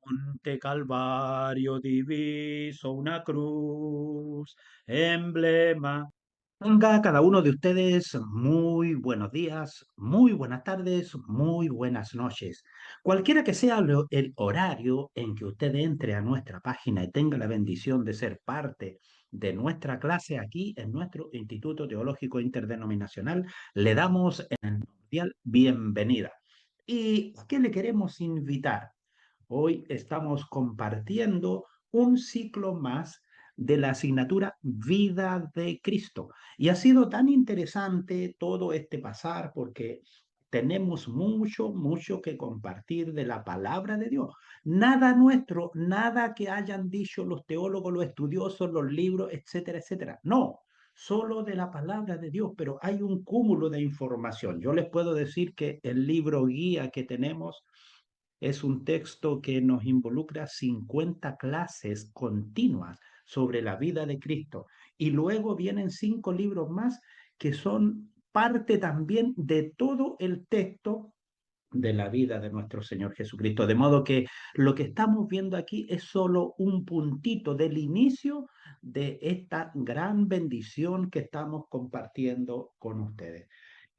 Monte Calvario diviso una cruz, emblema. Tenga cada uno de ustedes muy buenos días, muy buenas tardes, muy buenas noches. Cualquiera que sea el horario en que usted entre a nuestra página y tenga la bendición de ser parte de nuestra clase aquí en nuestro Instituto Teológico Interdenominacional, le damos en cordial bienvenida. ¿Y a qué le queremos invitar? Hoy estamos compartiendo un ciclo más de la asignatura Vida de Cristo. Y ha sido tan interesante todo este pasar porque tenemos mucho, mucho que compartir de la palabra de Dios. Nada nuestro, nada que hayan dicho los teólogos, los estudiosos, los libros, etcétera, etcétera. No, solo de la palabra de Dios, pero hay un cúmulo de información. Yo les puedo decir que el libro guía que tenemos es un texto que nos involucra 50 clases continuas sobre la vida de Cristo. Y luego vienen 5 libros más que son parte también de todo el texto de la vida de nuestro Señor Jesucristo. De modo que lo que estamos viendo aquí es solo un puntito del inicio de esta gran bendición que estamos compartiendo con ustedes.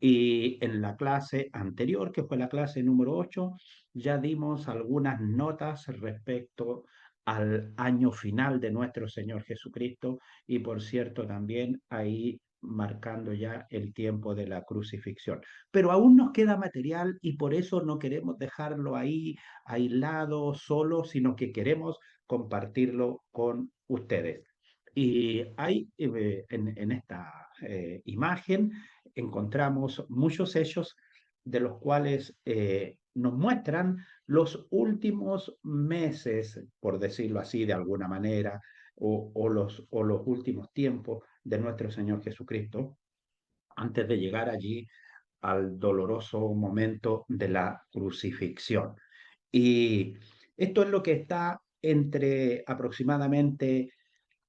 Y en la clase anterior, que fue la clase número 8, ya dimos algunas notas respecto al año final de nuestro Señor Jesucristo y por cierto también ahí marcando ya el tiempo de la crucifixión. Pero aún nos queda material y por eso no queremos dejarlo ahí aislado, solo, sino que queremos compartirlo con ustedes. Y hay en esta imagen encontramos muchos hechos de los cuales nos muestran los últimos meses, por decirlo así de alguna manera, o los últimos tiempos de nuestro Señor Jesucristo, antes de llegar allí al doloroso momento de la crucifixión. Y esto es lo que está entre aproximadamente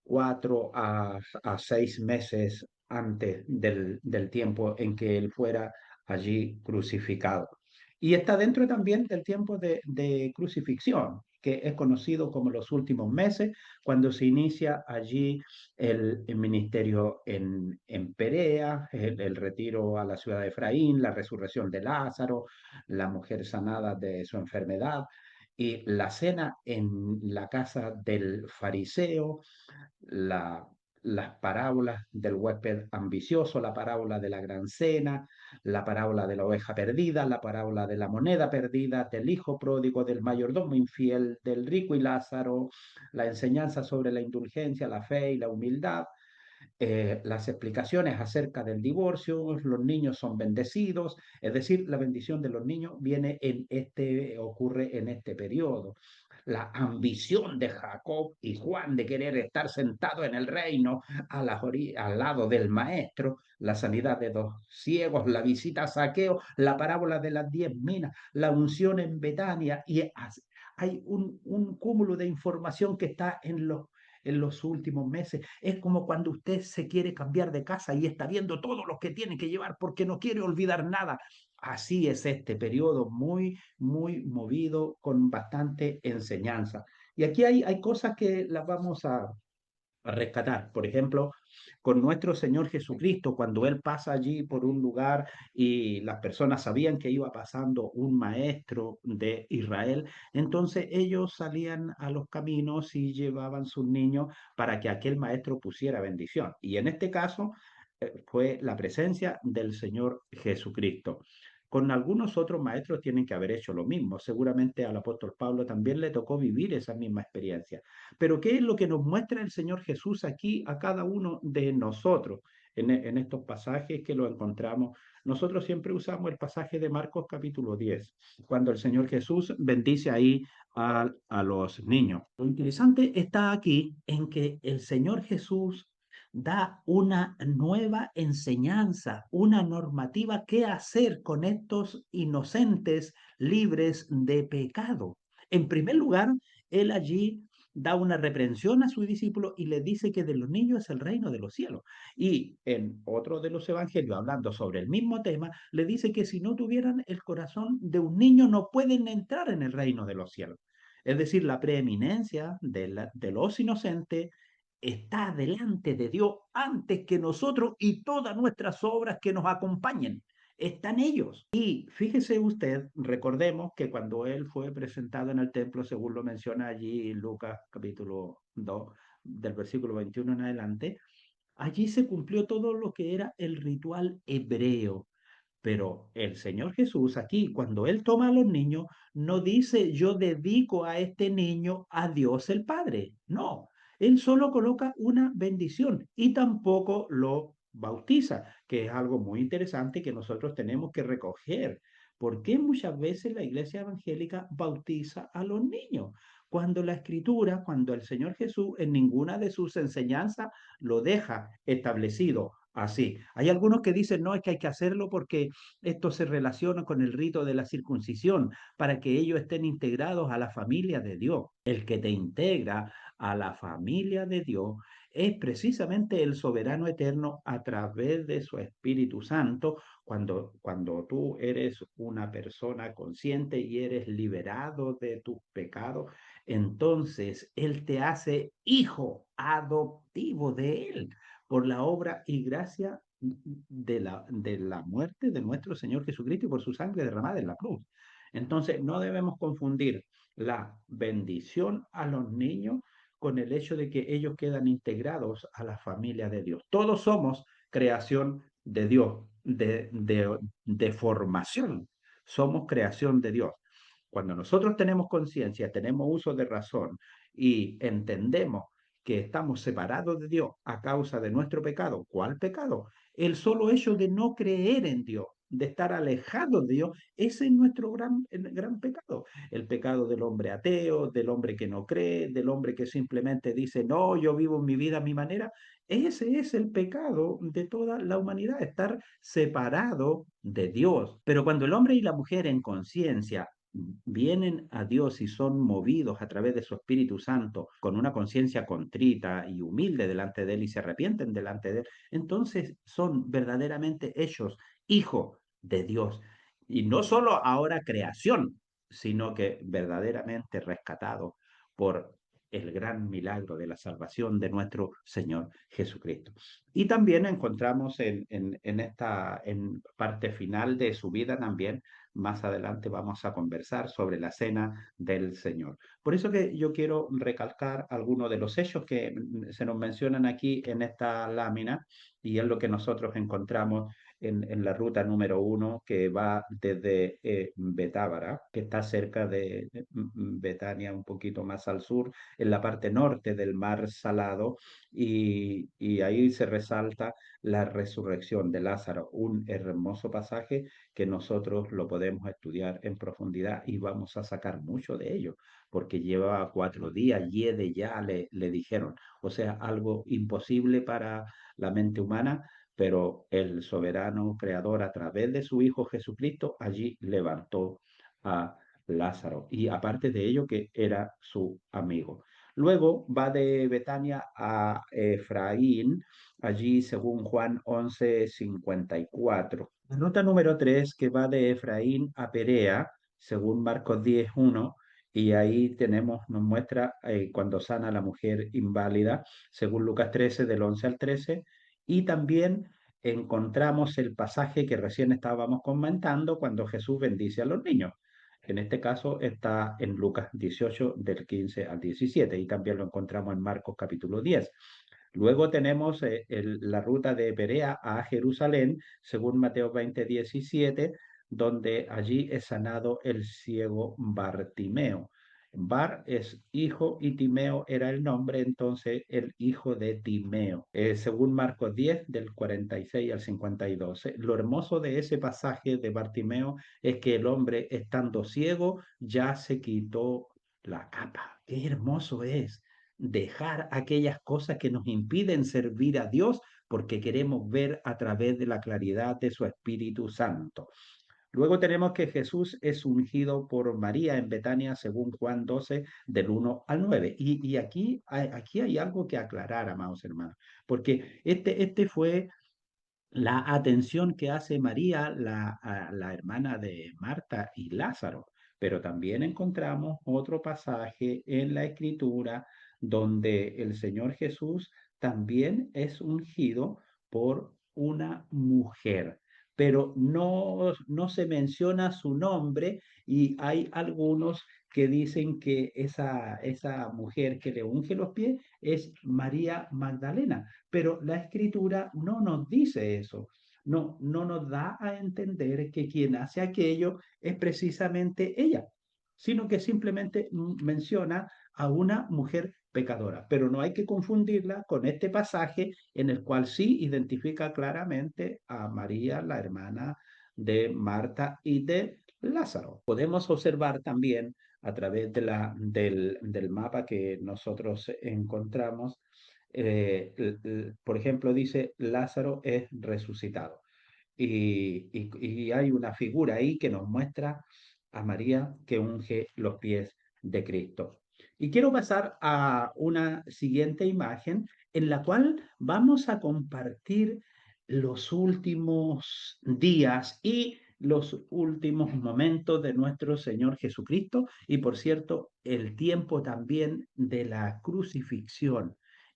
4 a 6 meses antes del tiempo en que él fuera allí crucificado. Y está dentro también del tiempo de crucifixión, que es conocido como los últimos meses, cuando se inicia allí el ministerio en Perea, el retiro a la ciudad de Efraín, la resurrección de Lázaro, la mujer sanada de su enfermedad, y la cena en la casa del fariseo, la, las parábolas del huésped ambicioso, la parábola de la gran cena, la parábola de la oveja perdida, la parábola de la moneda perdida, del hijo pródigo, del mayordomo infiel, del rico y Lázaro, la enseñanza sobre la indulgencia, la fe y la humildad, las explicaciones acerca del divorcio, los niños son bendecidos, es decir, la bendición de los niños ocurre en este periodo. La ambición de Jacob y Juan de querer estar sentado en el reino al lado del maestro, la sanidad de 2 ciegos, la visita a Saqueo, la parábola de las 10 minas, la unción en Betania, y hay un cúmulo de información que está en los últimos meses. Es como cuando usted se quiere cambiar de casa y está viendo todos los que tiene que llevar porque no quiere olvidar nada. Así es este periodo muy, muy movido con bastante enseñanza. Y aquí hay cosas que las vamos a rescatar. Por ejemplo, con nuestro Señor Jesucristo, cuando Él pasa allí por un lugar y las personas sabían que iba pasando un maestro de Israel, entonces ellos salían a los caminos y llevaban sus niños para que aquel maestro pusiera bendición. Y en este caso fue la presencia del Señor Jesucristo. Con algunos otros maestros tienen que haber hecho lo mismo. Seguramente al apóstol Pablo también le tocó vivir esa misma experiencia. Pero ¿qué es lo que nos muestra el Señor Jesús aquí a cada uno de nosotros en estos pasajes que lo encontramos? Nosotros siempre usamos el pasaje de Marcos capítulo 10, cuando el Señor Jesús bendice ahí a los niños. Lo interesante está aquí en que el Señor Jesús da una nueva enseñanza, una normativa, qué hacer con estos inocentes libres de pecado. En primer lugar, él allí da una reprensión a su discípulo y le dice que de los niños es el reino de los cielos. Y en otro de los evangelios, hablando sobre el mismo tema, le dice que si no tuvieran el corazón de un niño no pueden entrar en el reino de los cielos. Es decir, la preeminencia de los inocentes está delante de Dios antes que nosotros y todas nuestras obras que nos acompañen. Están ellos. Y fíjese usted, recordemos que cuando él fue presentado en el templo, según lo menciona allí Lucas capítulo 2, del versículo 21 en adelante, allí se cumplió todo lo que era el ritual hebreo. Pero el Señor Jesús aquí, cuando Él toma a los niños, no dice yo dedico a este niño a Dios el Padre. No, Él solo coloca una bendición y tampoco lo bautiza, que es algo muy interesante que nosotros tenemos que recoger. ¿Por qué muchas veces la iglesia evangélica bautiza a los niños? Cuando la escritura, cuando el Señor Jesús en ninguna de sus enseñanzas lo deja establecido así. Hay algunos que dicen, no, es que hay que hacerlo porque esto se relaciona con el rito de la circuncisión, para que ellos estén integrados a la familia de Dios. El que te integra a la familia de Dios es precisamente el soberano eterno a través de su Espíritu Santo, cuando tú eres una persona consciente y eres liberado de tus pecados, entonces Él te hace hijo adoptivo de Él por la obra y gracia de la muerte de nuestro Señor Jesucristo y por su sangre derramada en la cruz. Entonces, no debemos confundir la bendición a los niños con el hecho de que ellos quedan integrados a la familia de Dios. Todos somos creación de Dios, de formación. Somos creación de Dios. Cuando nosotros tenemos conciencia, tenemos uso de razón y entendemos que estamos separados de Dios a causa de nuestro pecado. ¿Cuál pecado? El solo hecho de no creer en Dios, de estar alejados de Dios, ese es nuestro gran pecado. El pecado del hombre ateo, del hombre que no cree, del hombre que simplemente dice, no, yo vivo mi vida a mi manera. Ese es el pecado de toda la humanidad, estar separado de Dios. Pero cuando el hombre y la mujer en conciencia vienen a Dios y son movidos a través de su Espíritu Santo con una conciencia contrita y humilde delante de Él y se arrepienten delante de Él, entonces son verdaderamente hechos hijos de Dios. Y no solo ahora creación, sino que verdaderamente rescatados por el gran milagro de la salvación de nuestro Señor Jesucristo. Y también encontramos en esta parte final de su vida también más adelante vamos a conversar sobre la cena del Señor. Por eso que yo quiero recalcar algunos de los hechos que se nos mencionan aquí en esta lámina y es lo que nosotros encontramos en la ruta número 1 que va desde Betábara, que está cerca de Betania, un poquito más al sur, en la parte norte del mar Salado, y ahí se resalta la resurrección de Lázaro, un hermoso pasaje que nosotros lo podemos estudiar en profundidad y vamos a sacar mucho de ello, porque llevaba 4 días, yede ya le dijeron, o sea, algo imposible para la mente humana, pero el soberano creador a través de su Hijo Jesucristo allí levantó a Lázaro y aparte de ello que era su amigo. Luego va de Betania a Efraín, allí según Juan 11:54. La nota número 3 que va de Efraín a Perea, según Marcos 10:1, y ahí nos muestra cuando sana a la mujer inválida, según Lucas 13, del 11 al 13, y también encontramos el pasaje que recién estábamos comentando cuando Jesús bendice a los niños. En este caso está en Lucas 18, del 15 al 17, y también lo encontramos en Marcos capítulo 10. Luego tenemos la ruta de Perea a Jerusalén, según Mateo 20:17, donde allí es sanado el ciego Bartimeo. Bar es hijo y Timeo era el nombre, entonces el hijo de Timeo. Según Marcos 10, del 46 al 52. Lo hermoso de ese pasaje de Bartimeo es que el hombre, estando ciego, ya se quitó la capa. Qué hermoso es dejar aquellas cosas que nos impiden servir a Dios porque queremos ver a través de la claridad de su Espíritu Santo. Luego tenemos que Jesús es ungido por María en Betania, según Juan 12, del 1 al 9. Y aquí hay algo que aclarar, amados hermanos, porque este fue la atención que hace María, la hermana de Marta y Lázaro. Pero también encontramos otro pasaje en la Escritura donde el Señor Jesús también es ungido por una mujer, pero no se menciona su nombre y hay algunos que dicen que esa mujer que le unge los pies es María Magdalena, pero la Escritura no nos dice eso. No nos da a entender que quien hace aquello es precisamente ella, sino que simplemente menciona a una mujer pecadora. Pero no hay que confundirla con este pasaje en el cual sí identifica claramente a María, la hermana de Marta y de Lázaro. Podemos observar también a través del mapa que nosotros encontramos, por ejemplo, dice Lázaro es resucitado. Y hay una figura ahí que nos muestra a María que unge los pies de Cristo. Y quiero pasar a una siguiente imagen en la cual vamos a compartir los últimos días y los últimos momentos de nuestro Señor Jesucristo y, por cierto, el tiempo también de la crucifixión.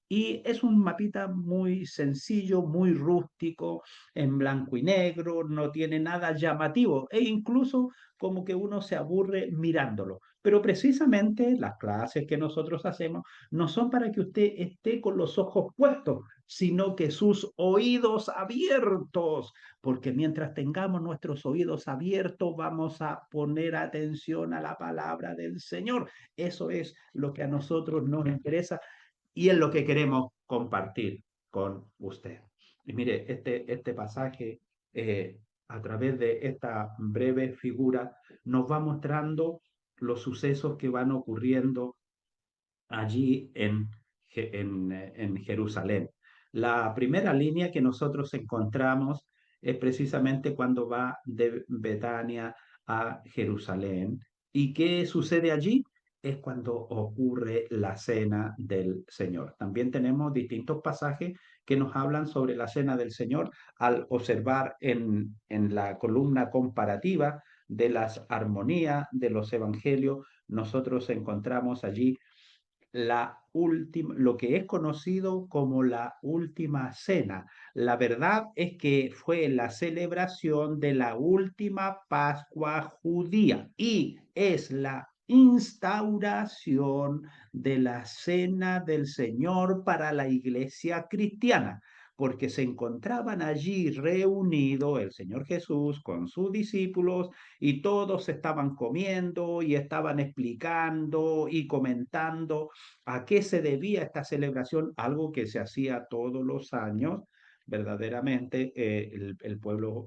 Y es un mapita muy sencillo, muy rústico, en blanco y negro, no tiene nada llamativo e incluso como que uno se aburre mirándolo. Pero precisamente las clases que nosotros hacemos no son para que usted esté con los ojos puestos, sino que sus oídos abiertos, porque mientras tengamos nuestros oídos abiertos vamos a poner atención a la palabra del Señor. Eso es lo que a nosotros nos interesa y es lo que queremos compartir con usted. Y mire, este pasaje, a través de esta breve figura, nos va mostrando los sucesos que van ocurriendo allí en Jerusalén. La primera línea que nosotros encontramos es precisamente cuando va de Betania a Jerusalén. ¿Y qué sucede allí? Es cuando ocurre la cena del Señor. También tenemos distintos pasajes que nos hablan sobre la cena del Señor al observar en la columna comparativa de las armonías de los evangelios. Nosotros encontramos allí lo que es conocido como la última cena. La verdad es que fue la celebración de la última Pascua judía y es la instauración de la cena del Señor para la iglesia cristiana, porque se encontraban allí reunidos el Señor Jesús con sus discípulos y todos estaban comiendo y estaban explicando y comentando a qué se debía esta celebración, algo que se hacía todos los años. Verdaderamente el pueblo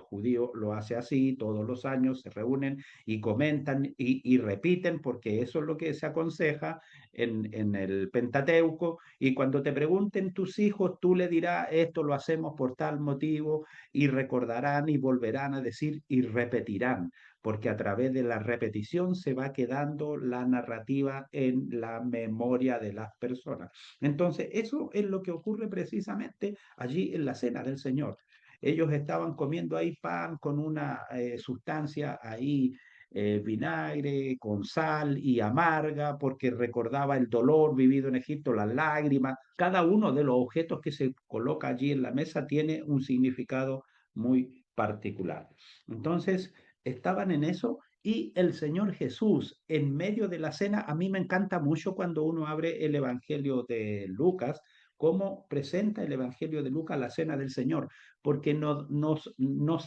judío lo hace así, todos los años se reúnen y comentan y repiten, porque eso es lo que se aconseja en el Pentateuco, y cuando te pregunten tus hijos, tú le dirás, esto lo hacemos por tal motivo, y recordarán y volverán a decir y repetirán, porque a través de la repetición se va quedando la narrativa en la memoria de las personas. Entonces, eso es lo que ocurre precisamente allí en la cena del Señor. Ellos estaban comiendo ahí pan con una sustancia ahí, vinagre, con sal y amarga, porque recordaba el dolor vivido en Egipto, las lágrimas. Cada uno de los objetos que se coloca allí en la mesa tiene un significado muy particular. Entonces, estaban en eso y el Señor Jesús en medio de la cena, a mí me encanta mucho cuando uno abre el Evangelio de Lucas, cómo presenta el Evangelio de Lucas la cena del Señor, porque nos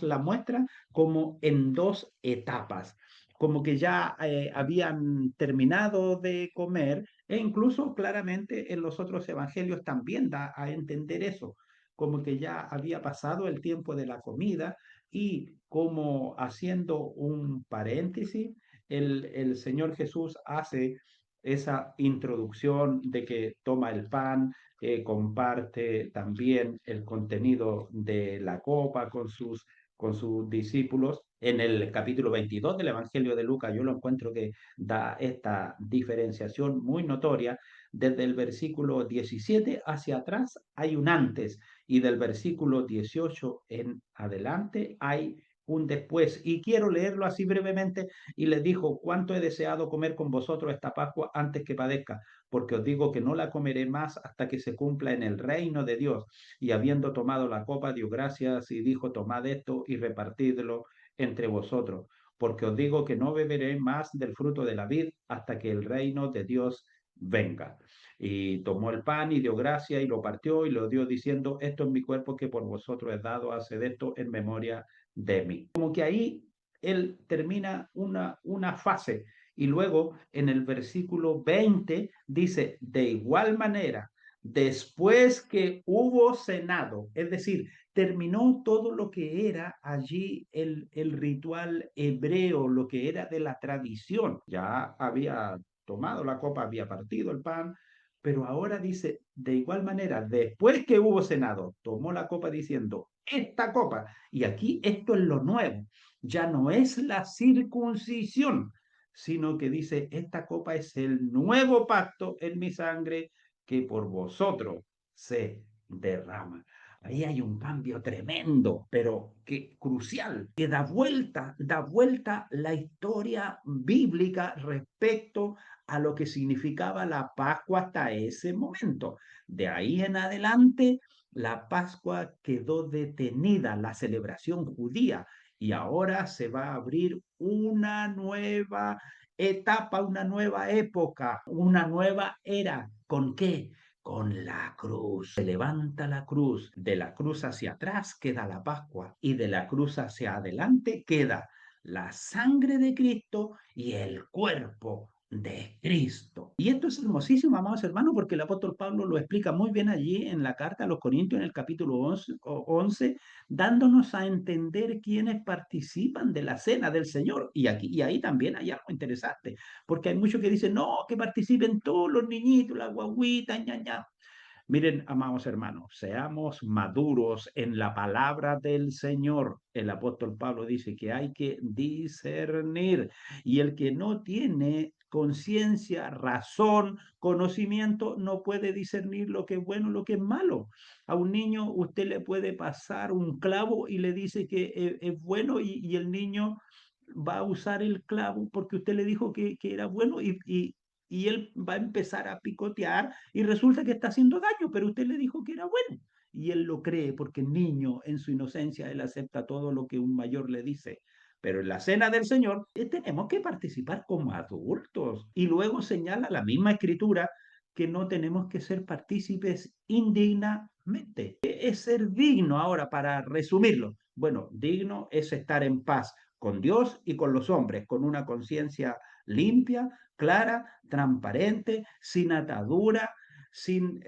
la muestra como en dos etapas, como que ya habían terminado de comer e incluso claramente en los otros evangelios también da a entender eso, como que ya había pasado el tiempo de la comida y como haciendo un paréntesis, el Señor Jesús hace esa introducción de que toma el pan, comparte también el contenido de la copa con sus discípulos. En el capítulo 22 del Evangelio de Lucas yo lo encuentro que da esta diferenciación muy notoria. Desde el versículo 17 hacia atrás hay un antes y del versículo 18 en adelante hay un después. Y quiero leerlo así brevemente. Y les dijo, cuánto he deseado comer con vosotros esta Pascua antes que padezca, porque os digo que no la comeré más hasta que se cumpla en el reino de Dios. Y habiendo tomado la copa, dio gracias y dijo, tomad esto y repartidlo entre vosotros, porque os digo que no beberé más del fruto de la vid hasta que el reino de Dios venga. Y tomó el pan y dio gracia y lo partió y lo dio diciendo, esto es mi cuerpo que por vosotros es dado, haced esto en memoria de mí. Como que ahí él termina una fase y luego en el versículo 20 dice, de igual manera, después que hubo cenado, es decir, terminó todo lo que era allí el ritual hebreo, lo que era de la tradición. Ya había tomado la copa, había partido el pan, pero ahora dice, de igual manera, después que hubo cenado, tomó la copa diciendo, esta copa, y aquí esto es lo nuevo, ya no es la circuncisión, sino que dice, esta copa es el nuevo pacto en mi sangre que por vosotros se derrama. Ahí hay un cambio tremendo, pero que crucial, que da vuelta la historia bíblica respecto a lo que significaba la Pascua hasta ese momento. De ahí en adelante, la Pascua quedó detenida, la celebración judía, y ahora se va a abrir una nueva etapa, una nueva época, una nueva era. ¿Con qué? Con la cruz. Se levanta la cruz. De la cruz hacia atrás queda la Pascua y de la cruz hacia adelante queda la sangre de Cristo y el cuerpo de Cristo. Y esto es hermosísimo, amados hermanos, porque el apóstol Pablo lo explica muy bien allí en la carta a los Corintios, en el capítulo 11, dándonos a entender quiénes participan de la cena del Señor. Y aquí y ahí también hay algo interesante, porque hay muchos que dicen, no, que participen todos los niñitos, la guaguita, ña, ña. Miren, amados hermanos, seamos maduros en la palabra del Señor. El apóstol Pablo dice que hay que discernir y el que no tiene conciencia, razón, conocimiento, no puede discernir lo que es bueno, lo que es malo. A un niño usted le puede pasar un clavo y le dice que es bueno y el niño va a usar el clavo porque usted le dijo que era bueno y él va a empezar a picotear y resulta que está haciendo daño, pero usted le dijo que era bueno. Y él lo cree porque niño, en su inocencia, él acepta todo lo que un mayor le dice. Pero en la cena del Señor tenemos que participar como adultos. Y luego señala la misma escritura que no tenemos que ser partícipes indignamente. ¿Qué es ser digno ahora para resumirlo? Bueno, digno es estar en paz con Dios y con los hombres, con una conciencia limpia, clara, transparente, sin atadura, sin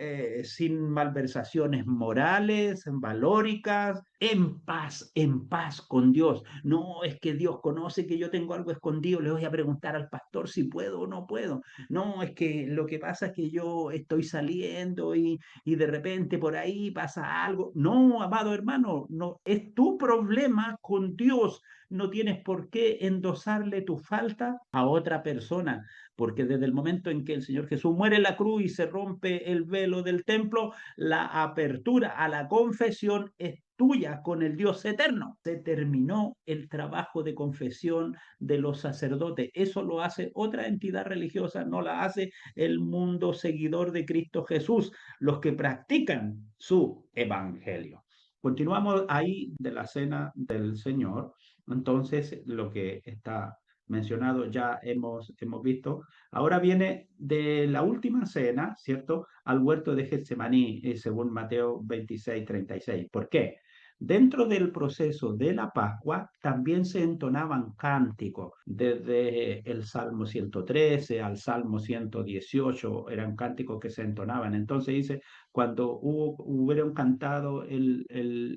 malversaciones morales, valóricas, en paz con Dios. No es que Dios conoce que yo tengo algo escondido, le voy a preguntar al pastor si puedo o no puedo. No, es que lo que pasa es que yo estoy saliendo y de repente por ahí pasa algo. No, amado hermano, no, es tu problema con Dios. No tienes por qué endosarle tu falta a otra persona, porque desde el momento en que el Señor Jesús muere en la cruz y se rompe el velo del templo, la apertura a la confesión es tuya con el Dios eterno. Se terminó el trabajo de confesión de los sacerdotes. Eso lo hace otra entidad religiosa, no la hace el mundo seguidor de Cristo Jesús, los que practican su evangelio. Continuamos ahí de la cena del Señor. Entonces, lo que está mencionado ya hemos visto. Ahora viene de la última cena, ¿cierto? Al huerto de Getsemaní, según Mateo 26:36. ¿Por qué? Dentro del proceso de la Pascua también se entonaban cánticos, desde el Salmo 113 al Salmo 118, eran cánticos que se entonaban. Entonces dice, cuando hubieron cantado el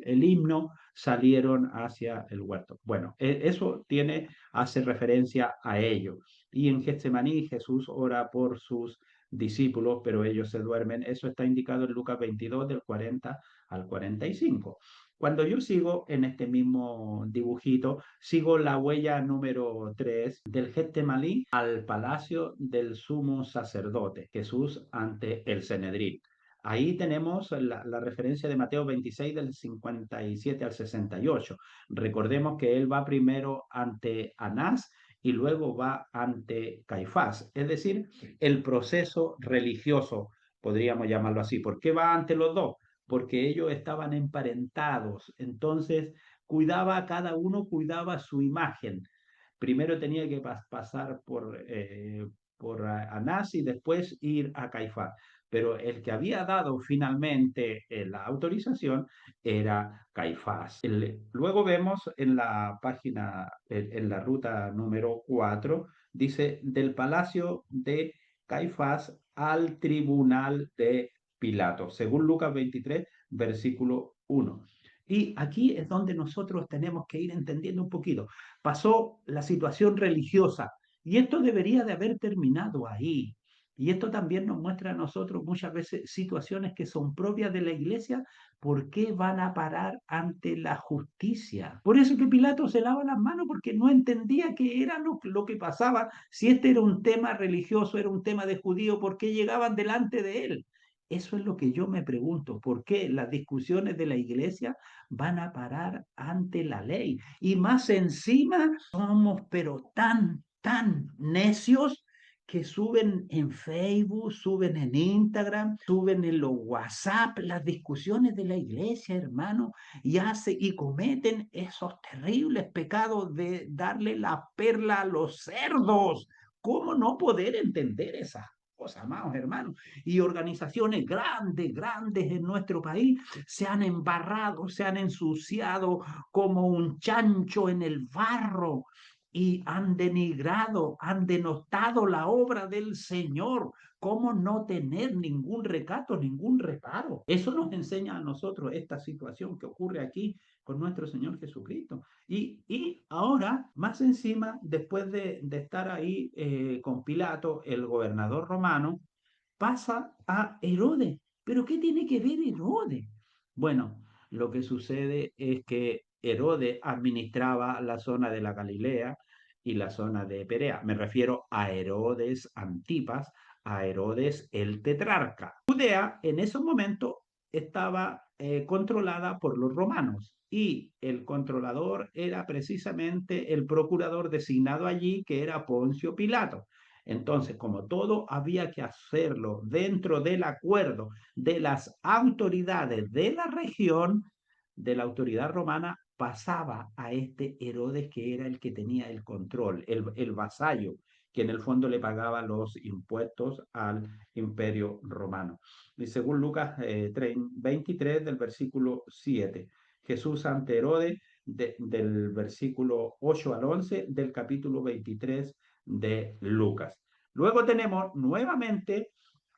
himno, salieron hacia el huerto. Bueno, eso hace referencia a ello. Y en Getsemaní Jesús ora por sus discípulos, pero ellos se duermen. Eso está indicado en Lucas 22, del 40 al 45. Cuando yo sigo en este mismo dibujito, sigo la huella número 3 del Getsemaní al palacio del sumo sacerdote, Jesús ante el Sanedrín. Ahí tenemos la referencia de Mateo 26 del 57 al 68. Recordemos que él va primero ante Anás y luego va ante Caifás, es decir, el proceso religioso, podríamos llamarlo así. ¿Por qué va ante los dos? Porque ellos estaban emparentados, entonces cada uno cuidaba su imagen. Primero tenía que pasar por Anás y después ir a Caifás. Pero el que había dado finalmente la autorización era Caifás. Luego vemos en la página, en la ruta número 4, dice, del palacio de Caifás al tribunal de Pilato, según Lucas 23, versículo 1. Y aquí es donde nosotros tenemos que ir entendiendo un poquito. Pasó la situación religiosa y esto debería de haber terminado ahí. Y esto también nos muestra a nosotros muchas veces situaciones que son propias de la iglesia. ¿Por qué van a parar ante la justicia? Por eso que Pilato se lava las manos, porque no entendía qué era lo que pasaba. Si este era un tema religioso, era un tema de judío, ¿por qué llegaban delante de él? Eso es lo que yo me pregunto. ¿Por qué las discusiones de la iglesia van a parar ante la ley? Y más encima somos pero tan necios que suben en Facebook, suben en Instagram, suben en los WhatsApp las discusiones de la iglesia, hermano, y cometen esos terribles pecados de darle la perla a los cerdos. ¿Cómo no poder entender esas cosas, amados hermanos? Y organizaciones grandes en nuestro país se han embarrado, se han ensuciado como un chancho en el barro y han denigrado, han denostado la obra del Señor. ¿Cómo no tener ningún recato, ningún reparo? Eso nos enseña a nosotros esta situación que ocurre aquí con nuestro Señor Jesucristo. Y ahora, más encima, después de estar ahí con Pilato, el gobernador romano, pasa a Herodes. ¿Pero qué tiene que ver Herodes? Bueno, lo que sucede es que Herodes administraba la zona de la Galilea y la zona de Perea. Me refiero a Herodes Antipas, a Herodes el tetrarca. Judea en ese momento estaba controlada por los romanos y el controlador era precisamente el procurador designado allí, que era Poncio Pilato. Entonces, como todo había que hacerlo dentro del acuerdo de las autoridades de la región, de la autoridad romana, pasaba a este Herodes que era el que tenía el control, el vasallo, que en el fondo le pagaba los impuestos al imperio romano. Y según Lucas 23 del versículo 7, Jesús ante Herodes del versículo 8 al 11 del capítulo 23 de Lucas. Luego tenemos nuevamente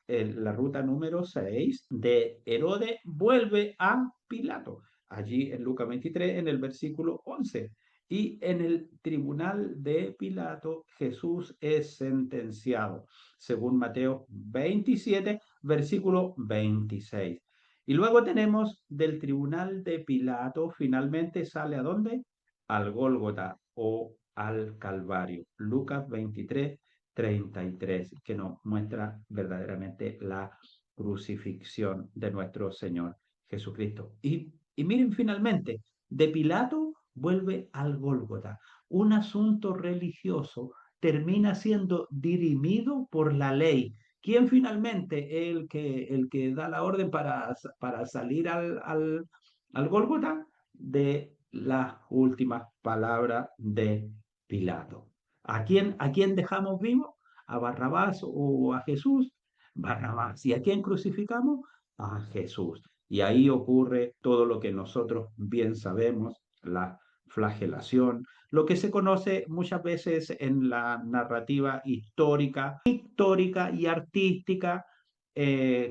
la ruta número 6 de Herodes vuelve a Pilato, allí en Lucas 23 en el versículo 11. Y en el tribunal de Pilato Jesús es sentenciado, según Mateo 27, versículo 26. Y luego tenemos del tribunal de Pilato, finalmente sale ¿a dónde? Al Gólgota o al Calvario. Lucas 23, 33, que nos muestra verdaderamente la crucifixión de nuestro Señor Jesucristo. Y miren finalmente, de Pilato vuelve al Gólgota. Un asunto religioso termina siendo dirimido por la ley. ¿Quién finalmente es el que da la orden para salir al Gólgota? De las últimas palabras de Pilato. ¿A quién dejamos vivo? ¿A Barrabás o a Jesús? Barrabás. ¿Y a quién crucificamos? A Jesús. Y ahí ocurre todo lo que nosotros bien sabemos, la flagelación, lo que se conoce muchas veces en la narrativa histórica, pictórica y artística,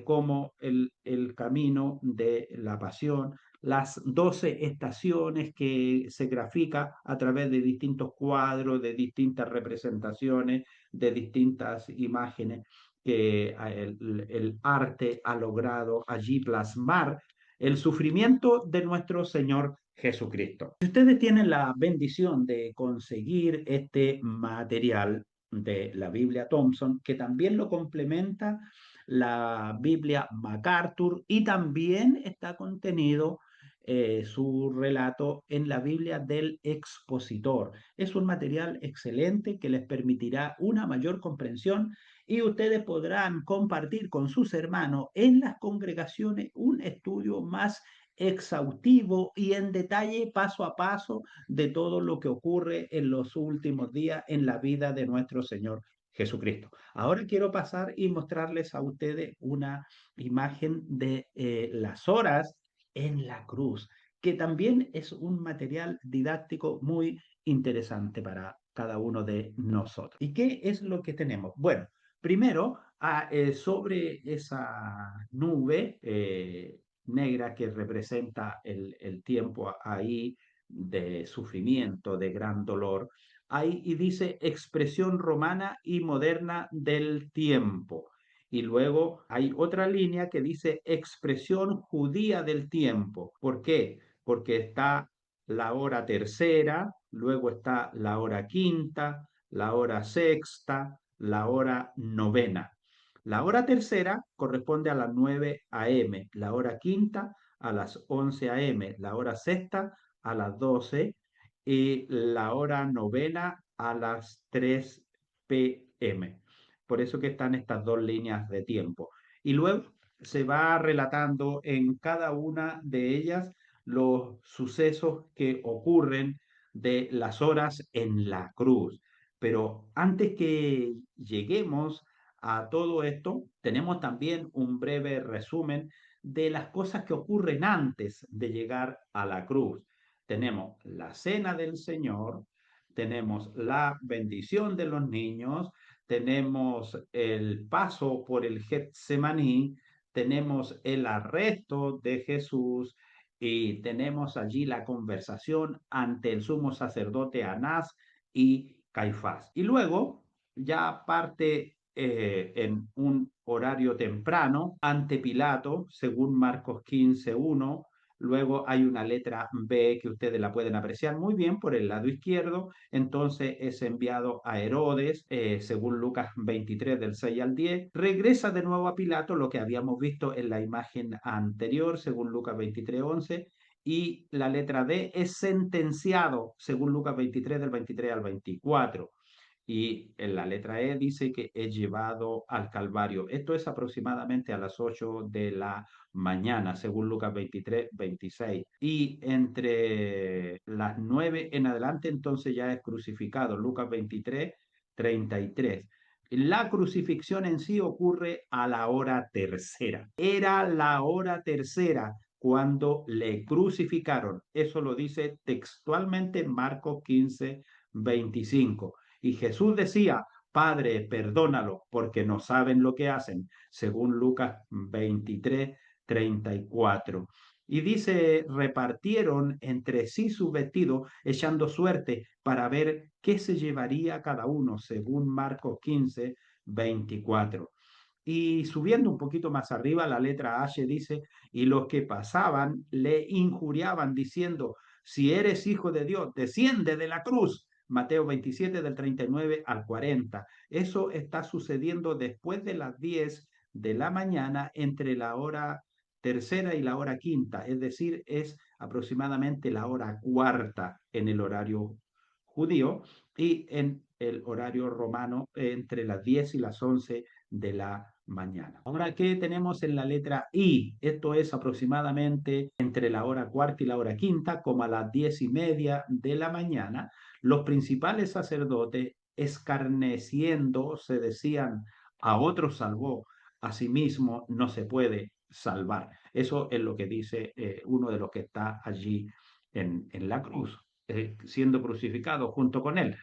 como el camino de la pasión, las 12 estaciones que se grafica a través de distintos cuadros, de distintas representaciones, de distintas imágenes que el arte ha logrado allí plasmar el sufrimiento de nuestro Señor Jesucristo. Si ustedes tienen la bendición de conseguir este material de la Biblia Thompson, que también lo complementa la Biblia MacArthur y también está contenido su relato en la Biblia del Expositor. Es un material excelente que les permitirá una mayor comprensión y ustedes podrán compartir con sus hermanos en las congregaciones un estudio más exhaustivo y en detalle paso a paso de todo lo que ocurre en los últimos días en la vida de nuestro Señor Jesucristo. Ahora quiero pasar y mostrarles a ustedes una imagen de las horas en la cruz, que también es un material didáctico muy interesante para cada uno de nosotros. ¿Y qué es lo que tenemos? Bueno, primero, sobre esa nube negra que representa el tiempo ahí de sufrimiento, de gran dolor, ahí y dice expresión romana y moderna del tiempo. Y luego hay otra línea que dice expresión judía del tiempo. ¿Por qué? Porque está la hora tercera, luego está la hora quinta, la hora sexta, la hora novena. La hora tercera corresponde a las 9 a.m., la hora quinta a las 11 a.m., la hora sexta a las 12 y la hora novena a las 3 p.m. Por eso que están estas dos líneas de tiempo. Y luego se va relatando en cada una de ellas los sucesos que ocurren de las horas en la cruz. Pero antes que lleguemos a todo esto, tenemos también un breve resumen de las cosas que ocurren antes de llegar a la cruz. Tenemos la cena del Señor, tenemos la bendición de los niños, tenemos el paso por el Getsemaní, tenemos el arresto de Jesús y tenemos allí la conversación ante el sumo sacerdote Anás y Caifás. Y luego ya parte en un horario temprano ante Pilato, según Marcos 15:1. Luego hay una letra B que ustedes la pueden apreciar muy bien por el lado izquierdo. Entonces es enviado a Herodes, según Lucas 23 del 6 al 10. Regresa de nuevo a Pilato, lo que habíamos visto en la imagen anterior, según Lucas 23:11. Y la letra D es sentenciado, según Lucas 23 del 23 al 24 y en la letra E dice que es llevado al Calvario. Esto es aproximadamente a las 8 de la mañana, según Lucas 23:26. Y entre las 9 en adelante, entonces ya es crucificado, Lucas 23:33. La crucifixión en sí ocurre a la hora tercera. Era la hora tercera cuando le crucificaron. Eso lo dice textualmente en Marcos 15:25. Y Jesús decía, Padre, perdónalo, porque no saben lo que hacen, según Lucas 23:34. Y dice, repartieron entre sí sus vestidos, echando suerte para ver qué se llevaría cada uno, según Marcos 15:24. Y subiendo un poquito más arriba, la letra H dice, y los que pasaban le injuriaban diciendo, si eres hijo de Dios, desciende de la cruz. Mateo 27 del 39 al 40. Eso está sucediendo después de las 10 de la mañana entre la hora tercera y la hora quinta, es decir, es aproximadamente la hora cuarta en el horario judío y en el horario romano entre las 10 y las 11 de la mañana. Ahora, ¿qué tenemos en la letra I? Esto es aproximadamente entre la hora cuarta y la hora quinta, como a las 10:30 de la mañana. Los principales sacerdotes, escarneciendo, se decían, a otro salvó, a sí mismo no se puede salvar. Eso es lo que dice uno de los que está allí en la cruz, siendo crucificado junto con él.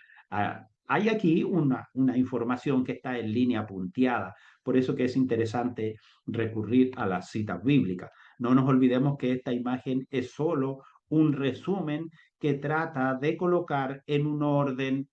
Hay aquí una información que está en línea punteada, por eso que es interesante recurrir a las citas bíblicas. No nos olvidemos que esta imagen es solo un resumen que trata de colocar en un orden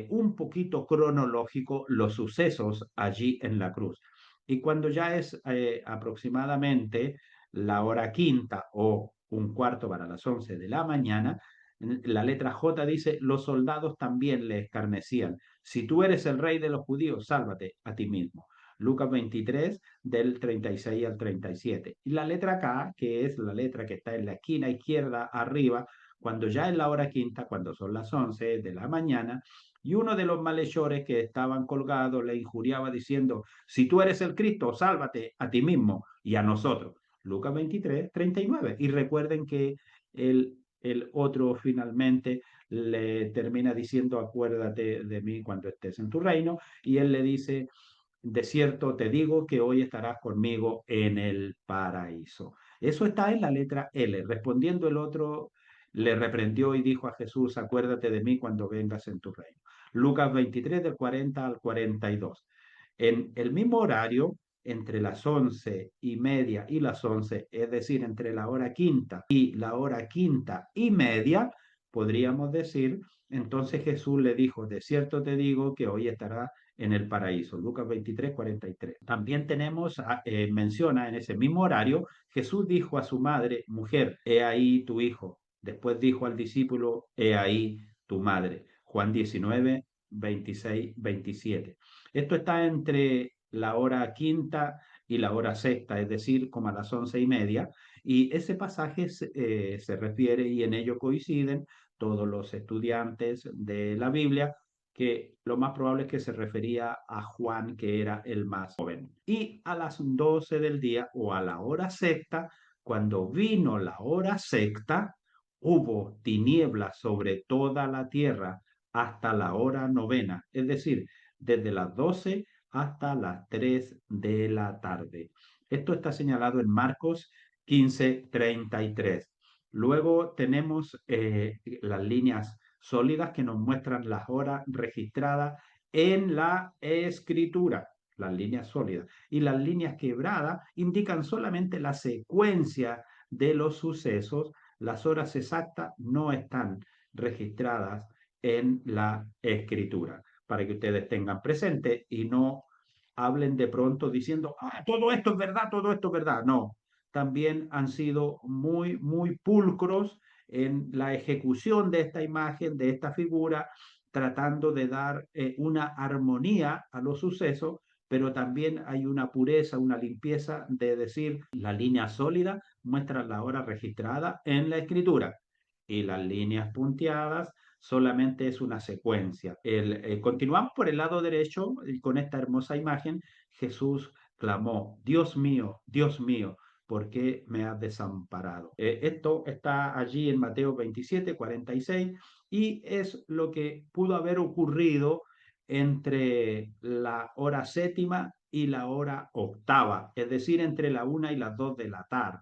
un poquito cronológico los sucesos allí en la cruz. Y cuando ya es aproximadamente la hora quinta o un cuarto para las 11 de la mañana, la letra J dice, los soldados también le escarnecían. Si tú eres el rey de los judíos, sálvate a ti mismo. Lucas 23 del 36 al 37. Y la letra K, que es la letra que está en la esquina izquierda arriba, cuando ya es la hora quinta, cuando son las 11 de la mañana, y uno de los malhechores que estaban colgados le injuriaba diciendo, si tú eres el Cristo, sálvate a ti mismo y a nosotros. Lucas 23, 39. Y recuerden que el otro finalmente le termina diciendo, acuérdate de mí cuando estés en tu reino, y él le dice, de cierto te digo que hoy estarás conmigo en el paraíso. Eso está en la letra L. Respondiendo el otro, le reprendió y dijo a Jesús, acuérdate de mí cuando vengas en tu reino. Lucas 23 del 40 al 42. En el mismo horario, entre las 11:30 y las 11, es decir, entre la hora quinta y la hora quinta y media, podríamos decir, entonces Jesús le dijo, de cierto te digo que hoy estará en el paraíso. Lucas 23, 43. También tenemos, menciona en ese mismo horario, Jesús dijo a su madre, mujer, he ahí tu hijo. Después dijo al discípulo, he ahí tu madre. Juan 19, 26, 27. Esto está entre la hora quinta y la hora sexta, es decir, como a las 11:30, y ese pasaje se refiere y en ello coinciden todos los estudiantes de la Biblia, que lo más probable es que se refería a Juan, que era el más joven. Y a las 12 del día o a la hora sexta, cuando vino la hora sexta, hubo tinieblas sobre toda la tierra hasta la hora novena, es decir, desde las 12 hasta las 3 de la tarde. Esto está señalado en Marcos 15:33. Luego tenemos las líneas sólidas que nos muestran las horas registradas en la escritura, las líneas sólidas. Y las líneas quebradas indican solamente la secuencia de los sucesos. Las horas exactas no están registradas en la escritura, para que ustedes tengan presente y no hablen de pronto diciendo, todo esto es verdad, todo esto es verdad. No, también han sido muy, muy pulcros en la ejecución de esta imagen, de esta figura, tratando de dar una armonía a los sucesos, pero también hay una pureza, una limpieza de decir, la línea sólida muestra la hora registrada en la escritura y las líneas punteadas solamente es una secuencia. Continuamos por el lado derecho con esta hermosa imagen. Jesús clamó, Dios mío, ¿por qué me has desamparado? Esto está allí en Mateo 27, 46 y es lo que pudo haber ocurrido entre la hora séptima y la hora octava, es decir, entre la 1 y las 2 de la tarde.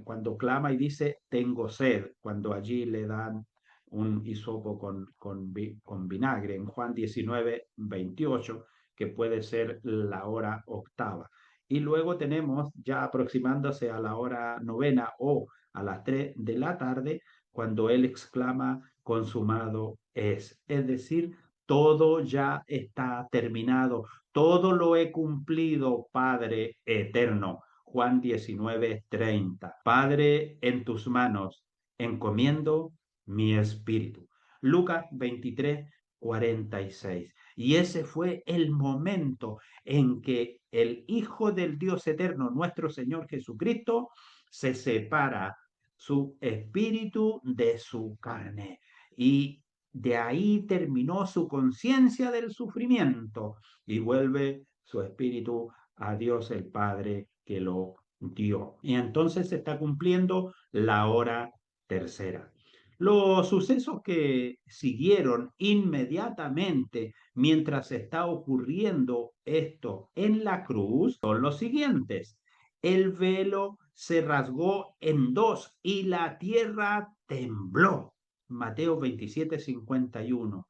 Cuando clama y dice, tengo sed, cuando allí le dan un hisopo con vinagre, en Juan 19, 28, que puede ser la hora octava. Y luego tenemos, ya aproximándose a la hora novena o a las 3 de la tarde, cuando él exclama, consumado es decir, todo ya está terminado, todo lo he cumplido, Padre eterno. Juan 19:30. Padre, en tus manos encomiendo mi espíritu. Lucas 23:46. Y ese fue el momento en que el Hijo del Dios eterno, nuestro Señor Jesucristo, se separa su espíritu de su carne. Y de ahí terminó su conciencia del sufrimiento y vuelve su espíritu a Dios el Padre que lo dio. Y entonces se está cumpliendo la hora tercera. Los sucesos que siguieron inmediatamente mientras está ocurriendo esto en la cruz son los siguientes. El velo se rasgó en dos y la tierra tembló. Mateo 27:51.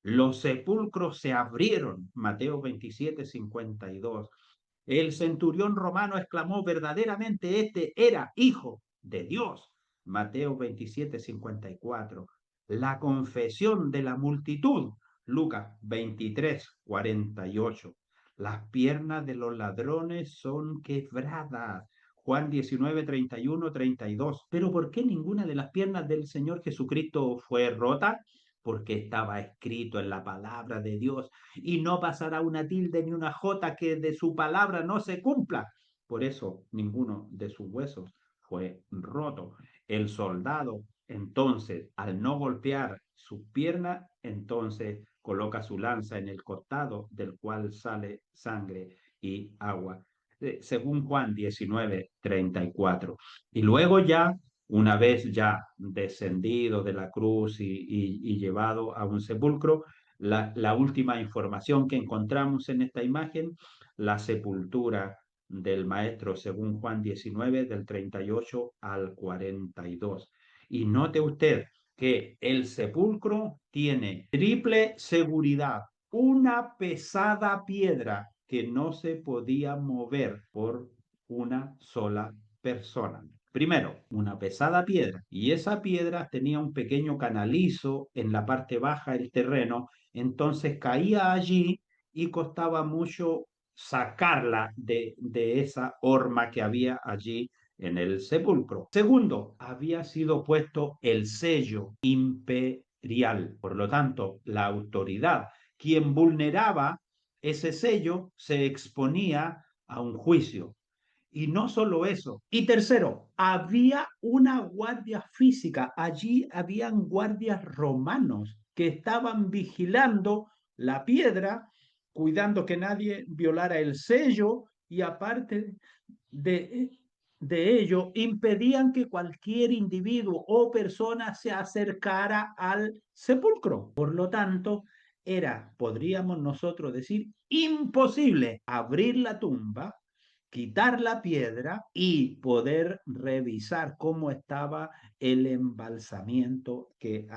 Los sepulcros se abrieron. Mateo 27:52. El centurión romano exclamó, verdaderamente este era hijo de Dios. Mateo 27:54. La confesión de la multitud. Lucas 23:48. Las piernas de los ladrones son quebradas. Juan 19:31, 32. Pero ¿por qué ninguna de las piernas del Señor Jesucristo fue rota? porque estaba escrito en la palabra de Dios y no pasará una tilde ni una jota que de su palabra no se cumpla. Por eso ninguno de sus huesos fue roto. El soldado, entonces, al no golpear sus piernas, entonces coloca su lanza en el costado del cual sale sangre y agua. Según Juan 19:34. Y luego ya, una vez ya descendido de la cruz y llevado a un sepulcro, la última información que encontramos en esta imagen, la sepultura del maestro según Juan 19, del 38 al 42. Y note usted que el sepulcro tiene triple seguridad, una pesada piedra que no se podía mover por una sola persona. Primero, una pesada piedra, y esa piedra tenía un pequeño canalizo en la parte baja del terreno, entonces caía allí y costaba mucho sacarla de esa horma que había allí en el sepulcro. Segundo, había sido puesto el sello imperial. Por lo tanto, la autoridad, quien vulneraba ese sello, se exponía a un juicio. Y no solo eso. Y tercero, había una guardia física. Allí habían guardias romanos que estaban vigilando la piedra, cuidando que nadie violara el sello y aparte de, de ello, impedían que cualquier individuo o persona se acercara al sepulcro. Por lo tanto, era, podríamos nosotros decir, imposible abrir la tumba, quitar la piedra y poder revisar cómo estaba el embalsamiento que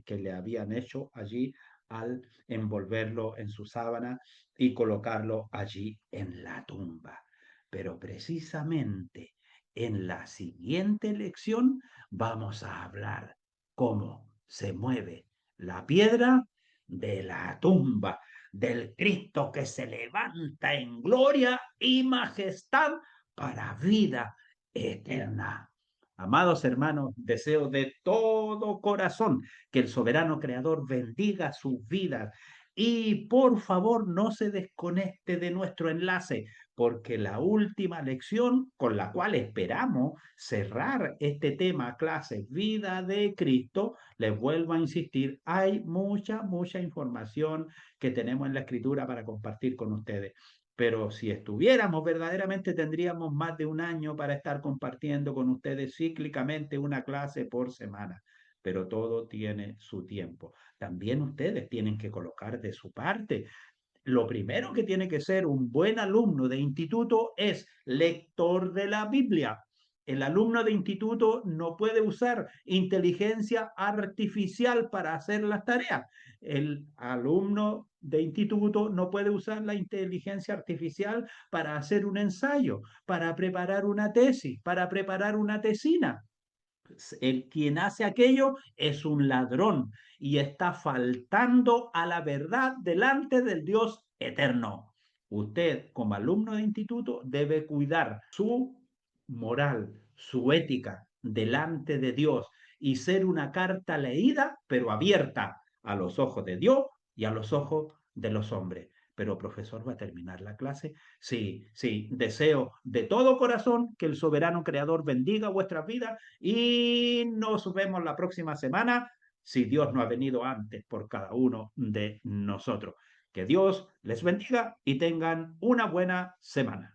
le habían hecho allí al envolverlo en su sábana y colocarlo allí en la tumba. Pero precisamente en la siguiente lección vamos a hablar cómo se mueve la piedra de la tumba del Cristo que se levanta en gloria y majestad para vida eterna. Amados hermanos, deseo de todo corazón que el soberano creador bendiga sus vidas y por favor no se desconecte de nuestro enlace, porque la última lección con la cual esperamos cerrar este tema clase Vida de Cristo, les vuelvo a insistir, hay mucha información que tenemos en la escritura para compartir con ustedes. Pero si estuviéramos verdaderamente tendríamos más de un año para estar compartiendo con ustedes cíclicamente una clase por semana. Pero todo tiene su tiempo. También ustedes tienen que colocar de su parte. Lo primero que tiene que ser un buen alumno de instituto es lector de la Biblia. El alumno de instituto no puede usar inteligencia artificial para hacer las tareas. El alumno de instituto no puede usar la inteligencia artificial para hacer un ensayo, para preparar una tesis, para preparar una tesina. El quien hace aquello es un ladrón y está faltando a la verdad delante del Dios eterno. Usted, como alumno de instituto, debe cuidar su moral, su ética delante de Dios y ser una carta leída, pero abierta a los ojos de Dios y a los ojos de los hombres. Pero, profesor, ¿va a terminar la clase? Sí, sí, deseo de todo corazón que el soberano creador bendiga vuestras vidas y nos vemos la próxima semana, si Dios no ha venido antes por cada uno de nosotros. Que Dios les bendiga y tengan una buena semana.